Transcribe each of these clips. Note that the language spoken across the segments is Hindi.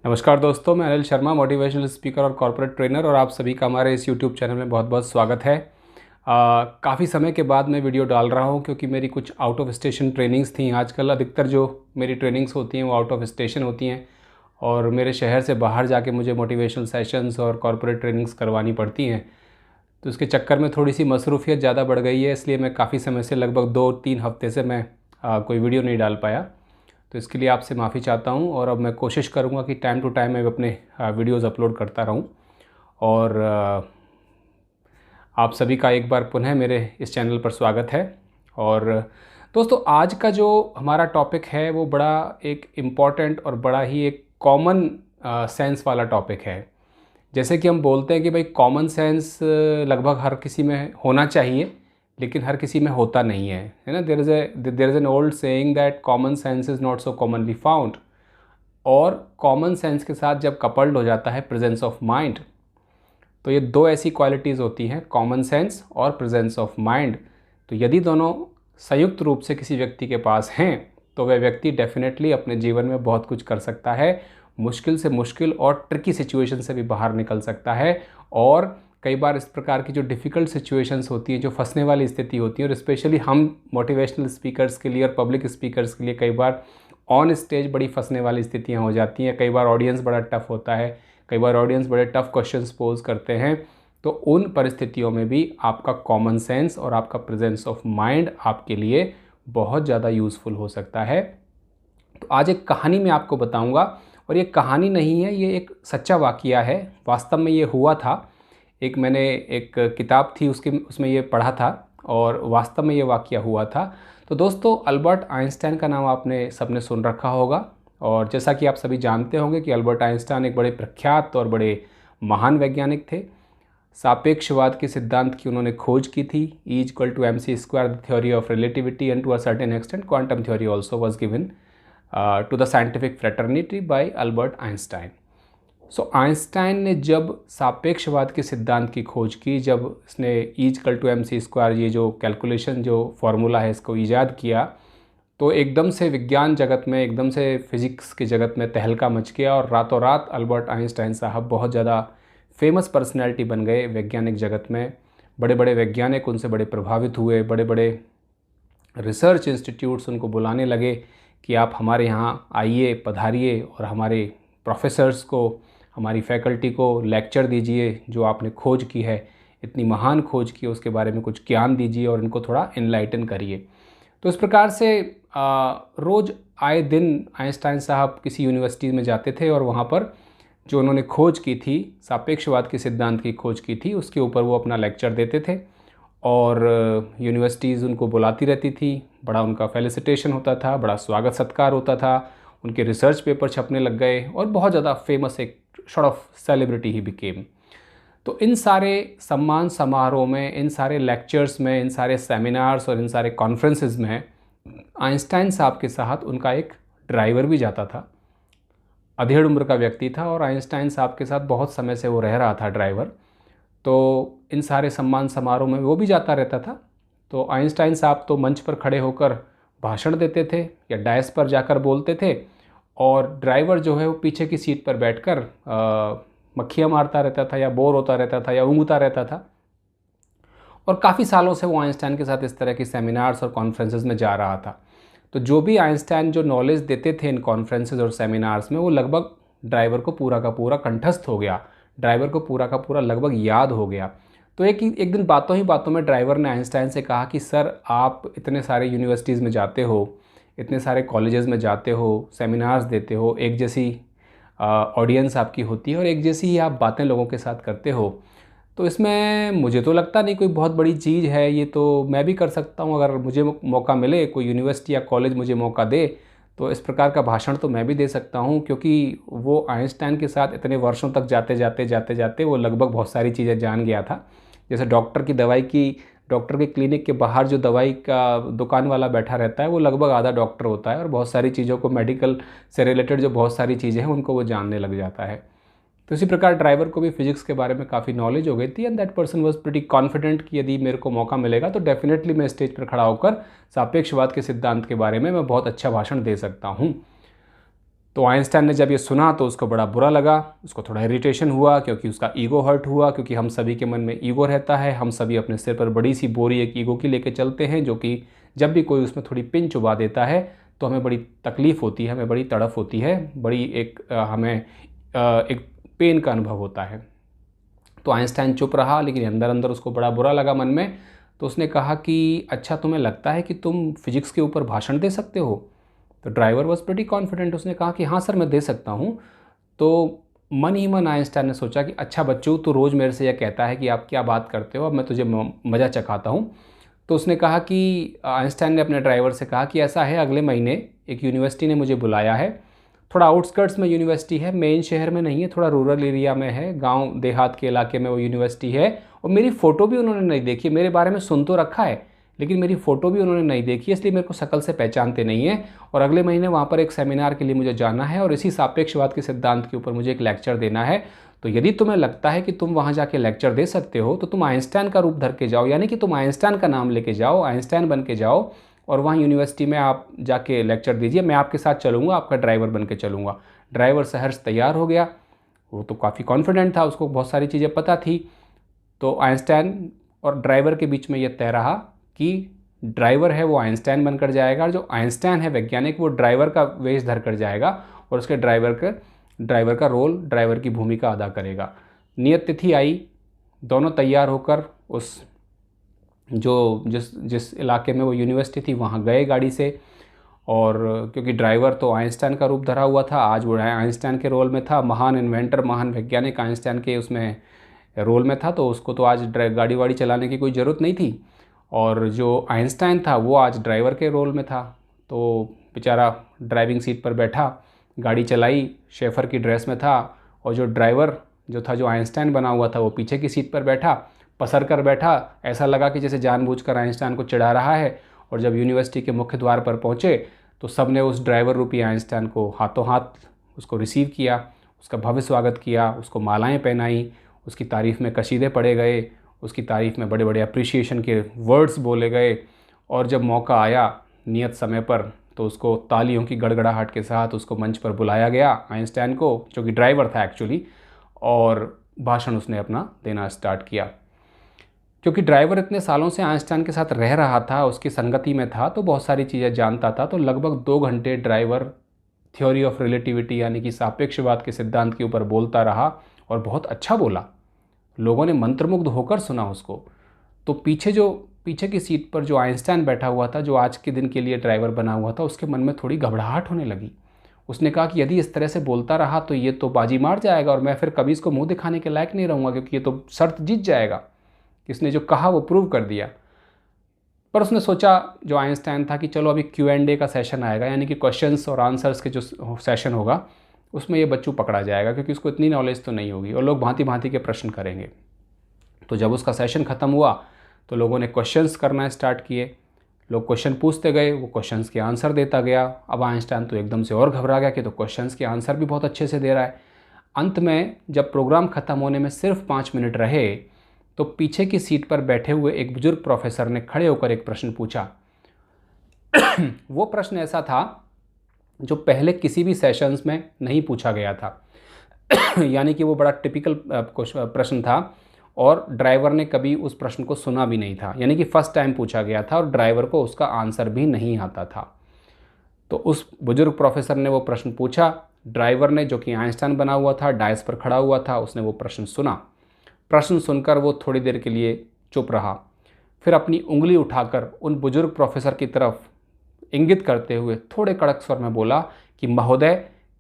नमस्कार दोस्तों, मैं अनिल शर्मा, मोटिवेशनल स्पीकर और कॉर्पोरेट ट्रेनर, और आप सभी का हमारे इस यूट्यूब चैनल में बहुत बहुत स्वागत है। काफ़ी समय के बाद मैं वीडियो डाल रहा हूं क्योंकि मेरी कुछ आउट ऑफ स्टेशन ट्रेनिंग्स थी। आजकल अधिकतर जो मेरी ट्रेनिंग्स होती हैं वो आउट ऑफ स्टेशन होती हैं और मेरे शहर से बाहर जाके मुझे मोटिवेशनल सेशंस और कॉर्पोरेट ट्रेनिंग्स करवानी पड़ती हैं। तो इसके चक्कर में थोड़ी सी मसरूफियत ज़्यादा बढ़ गई है, इसलिए मैं काफ़ी समय से लगभग 2-3 हफ्ते से मैं कोई वीडियो नहीं डाल पाया। तो इसके लिए आपसे माफ़ी चाहता हूँ और अब मैं कोशिश करूँगा कि टाइम टू टाइम मैं अपने वीडियोज़ अपलोड करता रहूँ। और आप सभी का एक बार पुनः मेरे इस चैनल पर स्वागत है। और दोस्तों, आज का जो हमारा टॉपिक है वो बड़ा एक इम्पॉर्टेंट और बड़ा ही एक कॉमन सेंस वाला टॉपिक है। जैसे कि हम बोलते हैं कि भाई कॉमन सेंस लगभग हर किसी में होना चाहिए, लेकिन हर किसी में होता नहीं है ना। There is an old saying that common sense is not so commonly found. और कॉमन सेंस के साथ जब कपल्ड हो जाता है प्रेजेंस ऑफ माइंड, तो ये दो ऐसी क्वालिटीज़ होती हैं, कॉमन सेंस और प्रेजेंस ऑफ माइंड। तो यदि दोनों संयुक्त रूप से किसी व्यक्ति के पास हैं तो वह व्यक्ति डेफिनेटली अपने जीवन में बहुत कुछ कर सकता है, मुश्किल से मुश्किल और ट्रिकी सिचुएशन से भी बाहर निकल सकता है। और कई बार इस प्रकार की जो डिफ़िकल्ट सिचुएशंस होती हैं, जो फंसने वाली स्थिति होती है, और स्पेशली हम मोटिवेशनल स्पीकर्स के लिए और पब्लिक स्पीकर्स के लिए कई बार ऑन स्टेज बड़ी फंसने वाली स्थितियाँ हो जाती हैं। कई बार ऑडियंस बड़ा टफ होता है, कई बार ऑडियंस बड़े टफ क्वेश्चंस पोज करते हैं। तो उन परिस्थितियों में भी आपका कॉमन सेंस और आपका प्रेजेंस ऑफ माइंड आपके लिए बहुत ज़्यादा यूज़फुल हो सकता है। तो आज एक कहानी मैं आपको बताऊंगा, और ये कहानी नहीं है, ये एक सच्चा वाक़या है। वास्तव में ये हुआ था। मैंने एक किताब थी उसमें ये पढ़ा था और वास्तव में ये वाक़या हुआ था। तो दोस्तों, अल्बर्ट आइंस्टाइन का नाम आपने सबने सुन रखा होगा। और जैसा कि आप सभी जानते होंगे कि अल्बर्ट आइंस्टाइन एक बड़े प्रख्यात और बड़े महान वैज्ञानिक थे। सापेक्षवाद के सिद्धांत की उन्होंने खोज की थी। E=mc², the theory of relativity, and to a certain extent quantum theory also was given to the scientific fraternity by Albert Einstein. So Einstein ने जब सापेक्षवाद के सिद्धांत की खोज की, जब इसने E=mc² ये जो कैलकुलेशन, जो फार्मूला है, इसको ईजाद किया, तो एकदम से विज्ञान जगत में, एकदम से फिज़िक्स के जगत में तहलका मच गया और रातों रात अल्बर्ट आइंस्टाइन साहब बहुत ज़्यादा फेमस पर्सनैलिटी बन गए वैज्ञानिक जगत में। बड़े बड़े वैज्ञानिक उनसे बड़े प्रभावित हुए, बड़े बड़े रिसर्च इंस्टीट्यूट्स उनको बुलाने लगे कि आप हमारे यहाँ आइए, पधारिए और हमारे प्रोफेसर्स को, हमारी फैकल्टी को लेक्चर दीजिए, जो आपने खोज की है, इतनी महान खोज की है, उसके बारे में कुछ ज्ञान दीजिए और इनको थोड़ा इनलाइटन करिए। तो इस प्रकार से रोज़ आए दिन आइंस्टाइन साहब किसी यूनिवर्सिटी में जाते थे और वहाँ पर जो उन्होंने खोज की थी, सापेक्षवाद के सिद्धांत की खोज की थी, उसके ऊपर वो अपना लेक्चर देते थे। और यूनिवर्सिटीज़ उनको बुलाती रहती थी, बड़ा उनका फेलिसिटेशन होता था, बड़ा स्वागत सत्कार होता था, उनके रिसर्च पेपर छपने लग गए और बहुत ज़्यादा फेमस, एक sort of celebrity he became. तो इन सारे सम्मान समारोह में, इन सारे लेक्चर्स में, इन सारे सेमिनार्स और इन सारे कॉन्फ्रेंसेस में आइंस्टाइन साहब के साथ उनका एक ड्राइवर भी जाता था। अधेड़ उम्र का व्यक्ति था और आइंस्टाइन साहब के साथ बहुत समय से वो रह रहा था, ड्राइवर। तो इन सारे सम्मान समारोह में वो भी जाता रहता था। तो आइंस्टाइन साहब तो मंच पर खड़े होकर भाषण देते थे या डायस पर जाकर बोलते थे, और ड्राइवर जो है वो पीछे की सीट पर बैठकर मक्खियाँ मारता रहता था या बोर होता रहता था या ऊँघता रहता था। और काफ़ी सालों से वो आइंस्टाइन के साथ इस तरह की सेमिनार्स और कॉन्फ्रेंसेस में जा रहा था। तो जो भी आइंस्टाइन जो नॉलेज देते थे इन कॉन्फ्रेंसेस और सेमिनार्स में, वो लगभग ड्राइवर को पूरा का पूरा कंठस्थ हो गया, ड्राइवर को पूरा का पूरा लगभग याद हो गया। तो एक दिन बातों ही बातों में ड्राइवर ने आइंस्टाइन से कहा कि सर, आप इतने सारे यूनिवर्सिटीज़ में जाते हो, इतने सारे कॉलेजेस में जाते हो, सेमिनार्स देते हो, एक जैसी ऑडियंस आपकी होती है और एक जैसी ही आप बातें लोगों के साथ करते हो, तो इसमें मुझे तो लगता नहीं कोई बहुत बड़ी चीज़ है, ये तो मैं भी कर सकता हूँ। अगर मुझे मौका मिले, कोई यूनिवर्सिटी या कॉलेज मुझे मौका दे, तो इस प्रकार का भाषण तो मैं भी दे सकता हूँ। क्योंकि वो आइंस्टाइन के साथ इतने वर्षों तक जाते जाते वो लगभग बहुत सारी चीज़ें जान गया था। जैसे डॉक्टर के क्लिनिक के बाहर जो दवाई का दुकान वाला बैठा रहता है, वो लगभग आधा डॉक्टर होता है और बहुत सारी चीज़ों को, मेडिकल से रिलेटेड जो बहुत सारी चीज़ें हैं, उनको वो जानने लग जाता है। तो इसी प्रकार ड्राइवर को भी फिजिक्स के बारे में काफ़ी नॉलेज हो गई थी, and that person was pretty confident कि यदि मेरे को मौका मिलेगा तो डेफिनेटली मैं स्टेज पर खड़ा होकर सापेक्षवाद के सिद्धांत के बारे में मैं बहुत अच्छा भाषण दे सकता हूँ। तो आइंस्टाइन ने जब ये सुना तो उसको बड़ा बुरा लगा, उसको थोड़ा इरिटेशन हुआ, क्योंकि उसका ईगो हर्ट हुआ, क्योंकि हम सभी के मन में ईगो रहता है। हम सभी अपने सिर पर बड़ी सी बोरी एक ईगो की लेके चलते हैं, जो कि जब भी कोई उसमें थोड़ी पिन चुबा देता है तो हमें बड़ी तकलीफ़ होती है, हमें बड़ी तड़फ होती है, बड़ी हमें एक पेन का अनुभव होता है। तो आइंस्टाइन चुप रहा, लेकिन अंदर अंदर उसको बड़ा बुरा लगा मन में। तो उसने कहा कि अच्छा, तुम्हें लगता है कि तुम फिजिक्स के ऊपर भाषण दे सकते हो? तो ड्राइवर वॉज प्रेटी कॉन्फिडेंट, उसने कहा कि हाँ सर, मैं दे सकता हूँ। तो मन ही मन आइंस्टाइन ने सोचा कि अच्छा बच्चों, तो रोज़ मेरे से यह कहता है कि आप क्या बात करते हो, अब मैं तुझे मज़ा चखाता हूँ। तो उसने कहा कि आइंस्टाइन ने अपने ड्राइवर से कहा कि ऐसा है, अगले महीने एक यूनिवर्सिटी ने मुझे बुलाया है, थोड़ा आउटस्कर्ट्स में यूनिवर्सिटी है, मेन शहर में नहीं है, थोड़ा रूरल एरिया में है, गांव देहात के इलाके में वो यूनिवर्सिटी है। और मेरी फ़ोटो भी उन्होंने नहीं देखी, मेरे बारे में सुन तो रखा है लेकिन मेरी फ़ोटो भी उन्होंने नहीं देखी, इसलिए मेरे को शक्ल से पहचानते नहीं है। और अगले महीने वहाँ पर एक सेमिनार के लिए मुझे जाना है और इसी सापेक्षवाद के सिद्धांत के ऊपर मुझे एक लेक्चर देना है। तो यदि तुम्हें लगता है कि तुम वहाँ जाके लेक्चर दे सकते हो तो तुम आइंस्टाइन का रूप धर के जाओ, यानी कि तुम आइंस्टाइन का नाम लेके जाओ, आइंस्टाइन बन के जाओ और वहाँ यूनिवर्सिटी में आप जाके लेक्चर दीजिए, मैं आपके साथ चलूँगा, आपका ड्राइवर बन के चलूँगा। ड्राइवर सहर्ष तैयार हो गया, वो तो काफ़ी कॉन्फिडेंट था, उसको बहुत सारी चीज़ें पता थी। तो आइंस्टाइन और ड्राइवर के बीच में यह तय रहा कि ड्राइवर है वो आइंस्टाइन बनकर जाएगा और जो आइंस्टाइन है वैज्ञानिक, वो ड्राइवर का वेश धर कर जाएगा और उसके ड्राइवर का रोल, ड्राइवर की भूमिका अदा करेगा। नियत तिथि आई, दोनों तैयार होकर उस जिस जिस इलाके में वो यूनिवर्सिटी थी वहाँ गए गाड़ी से। और क्योंकि ड्राइवर तो आइंस्टाइन का रूप धरा हुआ था, आज वो आइंस्टाइन के रोल में था, महान इन्वेंटर, महान वैज्ञानिक आइंस्टाइन के उसमें रोल में था, तो उसको तो आज गाड़ी वाड़ी चलाने की कोई ज़रूरत नहीं थी। और जो आइंस्टाइन था वो आज ड्राइवर के रोल में था। तो बेचारा ड्राइविंग सीट पर बैठा, गाड़ी चलाई, शेफर की ड्रेस में था, और जो ड्राइवर जो था, जो आइंस्टाइन बना हुआ था, वो पीछे की सीट पर बैठा, पसर कर बैठा, ऐसा लगा कि जैसे जानबूझकर आइंस्टाइन को चिढ़ा रहा है। और जब यूनिवर्सिटी के मुख्य द्वार पर पहुँचे तो सब ने उस ड्राइवर रूपी आइंस्टाइन को हाथों हाथ उसको रिसीव किया, उसका भव्य स्वागत किया, उसको मालाएं पहनाई, उसकी तारीफ़ में कसीदे पढ़े गए, उसकी तारीफ़ में बड़े बड़े अप्रिसिएशन के वर्ड्स बोले गए। और जब मौका आया नियत समय पर तो उसको तालियों की गड़गड़ाहट के साथ उसको मंच पर बुलाया गया, आइंस्टाइन को, जो कि ड्राइवर था एक्चुअली, और भाषण उसने अपना देना स्टार्ट किया। क्योंकि ड्राइवर इतने सालों से आइंस्टाइन के साथ रह रहा था, उसकी संगति में था, तो बहुत सारी चीज़ें जानता था। तो लगभग 2 घंटे ड्राइवर थ्योरी ऑफ रिलेटिविटी यानी कि सापेक्षवाद के सिद्धांत के ऊपर बोलता रहा और बहुत अच्छा बोला। लोगों ने मंत्रमुग्ध होकर सुना उसको। तो पीछे की सीट पर जो आइंस्टाइन बैठा हुआ था, जो आज के दिन के लिए ड्राइवर बना हुआ था, उसके मन में थोड़ी घबराहट होने लगी। उसने कहा कि यदि इस तरह से बोलता रहा तो ये तो बाजी मार जाएगा और मैं फिर कभी इसको मुंह दिखाने के लायक नहीं रहूँगा, क्योंकि ये तो शर्त जीत जाएगा। इसने जो कहा वो प्रूव कर दिया। पर उसने सोचा, जो आइंस्टाइन था, कि चलो अभी Q&A का सेशन आएगा, यानी कि क्वेश्चंस और आंसर्स के जो सेशन होगा उसमें ये बच्चू पकड़ा जाएगा, क्योंकि उसको इतनी नॉलेज तो नहीं होगी और लोग भांति भांति के प्रश्न करेंगे। तो जब उसका सेशन ख़त्म हुआ तो लोगों ने क्वेश्चंस करना स्टार्ट किए, लोग क्वेश्चन पूछते गए, वो क्वेश्चंस के आंसर देता गया। अब आइंस्टाइन तो एकदम से और घबरा गया कि तो क्वेश्चंस के आंसर भी बहुत अच्छे से दे रहा है। अंत में जब प्रोग्राम ख़त्म होने में सिर्फ 5 मिनट रहे तो पीछे की सीट पर बैठे हुए एक बुजुर्ग प्रोफेसर ने खड़े होकर एक प्रश्न पूछा। वो प्रश्न ऐसा था जो पहले किसी भी सेशंस में नहीं पूछा गया था। यानी कि वो बड़ा टिपिकल प्रश्न था और ड्राइवर ने कभी उस प्रश्न को सुना भी नहीं था, यानी कि फर्स्ट टाइम पूछा गया था और ड्राइवर को उसका आंसर भी नहीं आता था। तो उस बुजुर्ग प्रोफेसर ने वो प्रश्न पूछा। ड्राइवर ने, जो कि आइंस्टाइन बना हुआ था, डायस पर खड़ा हुआ था, उसने वो प्रश्न सुना। प्रश्न सुनकर वो थोड़ी देर के लिए चुप रहा, फिर अपनी उंगली उठाकर उन बुजुर्ग प्रोफेसर की तरफ इंगित करते हुए थोड़े कड़क स्वर में बोला कि महोदय,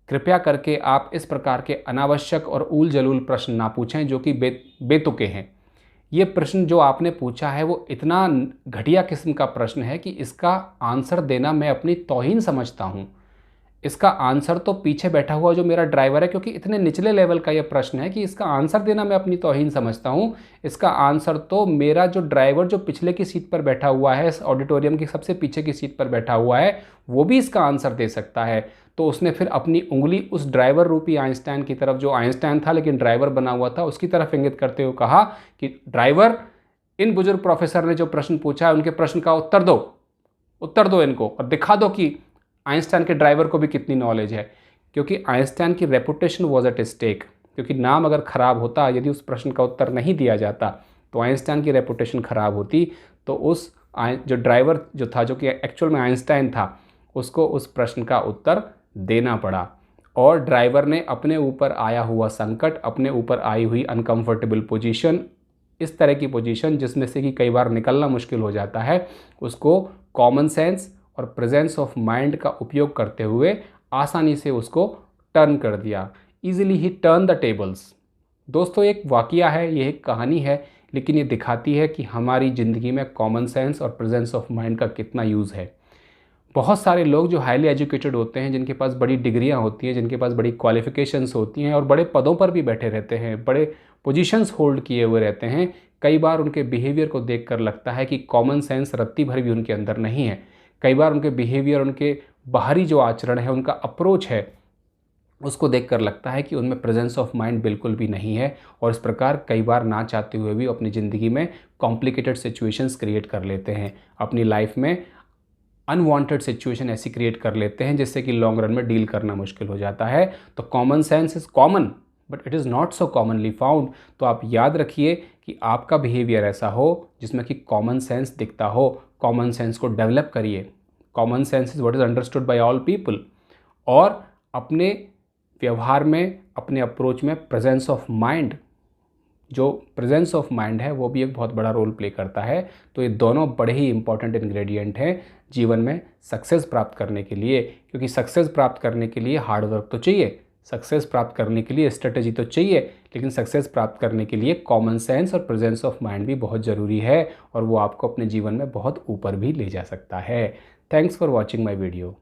कृपया करके आप इस प्रकार के अनावश्यक और ऊल जलूल प्रश्न ना पूछें जो कि बेतुके हैं। ये प्रश्न जो आपने पूछा है वो इतना घटिया किस्म का प्रश्न है कि इसका आंसर देना मैं अपनी तौहीन समझता हूँ। इसका आंसर तो पीछे बैठा हुआ जो मेरा ड्राइवर है, क्योंकि इतने निचले लेवल का ये प्रश्न है कि इसका आंसर देना मैं अपनी तौहीन समझता हूँ। इसका आंसर तो मेरा जो ड्राइवर जो पिछले की सीट पर बैठा हुआ है, इस ऑडिटोरियम की सबसे पीछे की सीट पर बैठा हुआ है, वो भी इसका आंसर दे सकता है। तो उसने फिर अपनी उंगली उस ड्राइवर रूपी आइंस्टाइन की तरफ, जो आइंस्टाइन था लेकिन ड्राइवर बना हुआ था, उसकी तरफ इंगित करते हुए कहा कि ड्राइवर, इन बुजुर्ग प्रोफेसर ने जो प्रश्न पूछा है उनके प्रश्न का उत्तर दो इनको और दिखा दो कि आइंस्टाइन के ड्राइवर को भी कितनी नॉलेज है। क्योंकि आइंस्टाइन की रेपुटेशन वॉज एट स्टेक। क्योंकि नाम अगर ख़राब होता, यदि उस प्रश्न का उत्तर नहीं दिया जाता तो आइंस्टाइन की रेपुटेशन ख़राब होती। तो उस जो ड्राइवर जो था, जो कि एक्चुअल में आइंस्टाइन था, उसको उस प्रश्न का उत्तर देना पड़ा। और ड्राइवर ने अपने ऊपर आया हुआ संकट, अपने ऊपर आई हुई अनकंफर्टेबल पोजीशन, इस तरह की पोजीशन जिसमें से कि कई बार निकलना मुश्किल हो जाता है, उसको कॉमन सेंस और प्रेजेंस ऑफ माइंड का उपयोग करते हुए आसानी से उसको टर्न कर दिया। Easily he turn the tables. दोस्तों, एक वाकया है, ये एक कहानी है, लेकिन ये दिखाती है कि हमारी ज़िंदगी में कॉमन सेंस और प्रेजेंस ऑफ माइंड का कितना यूज़ है। बहुत सारे लोग जो हाईली एजुकेटेड होते हैं, जिनके पास बड़ी डिग्रियां होती हैं, जिनके पास बड़ी क्वालिफिकेशंस होती हैं और बड़े पदों पर भी बैठे रहते हैं, बड़े पोजीशंस होल्ड किए हुए रहते हैं, कई बार उनके बिहेवियर को देखकर लगता है कि कॉमन सेंस रत्ती भर भी उनके अंदर नहीं है। कई बार उनके बिहेवियर, उनके बाहरी जो आचरण है, उनका अप्रोच है, उसको देखकर लगता है कि उनमें प्रेजेंस ऑफ माइंड बिल्कुल भी नहीं है। और इस प्रकार कई बार ना चाहते हुए भी अपनी ज़िंदगी में कॉम्प्लिकेटेड सिचुएशंस क्रिएट कर लेते हैं। अपनी लाइफ में अनवांटेड सिचुएशन ऐसी क्रिएट कर लेते हैं जिससे कि लॉन्ग रन में डील करना मुश्किल हो जाता है। तो common sense is common but it is not so commonly found. तो आप याद रखिए कि आपका बिहेवियर ऐसा हो जिसमें कि कॉमन सेंस दिखता हो। कॉमन सेंस को डेवलप करिए। Common sense is what is understood by all people. और अपने व्यवहार में, अपने अप्रोच में प्रेजेंस ऑफ माइंड, जो प्रेजेंस ऑफ माइंड है, वो भी एक बहुत बड़ा रोल प्ले करता है। तो ये दोनों बड़े ही इंपॉर्टेंट इंग्रेडिएंट हैं जीवन में सक्सेस प्राप्त करने के लिए। क्योंकि सक्सेस प्राप्त करने के लिए हार्ड वर्क तो चाहिए, सक्सेस प्राप्त करने के लिए स्ट्रेटेजी तो चाहिए, लेकिन सक्सेस प्राप्त करने के लिए कॉमन सेंस और प्रेजेंस ऑफ माइंड भी बहुत ज़रूरी है। और वो आपको अपने जीवन में बहुत ऊपर भी ले जा सकता है। Thanks for watching my video.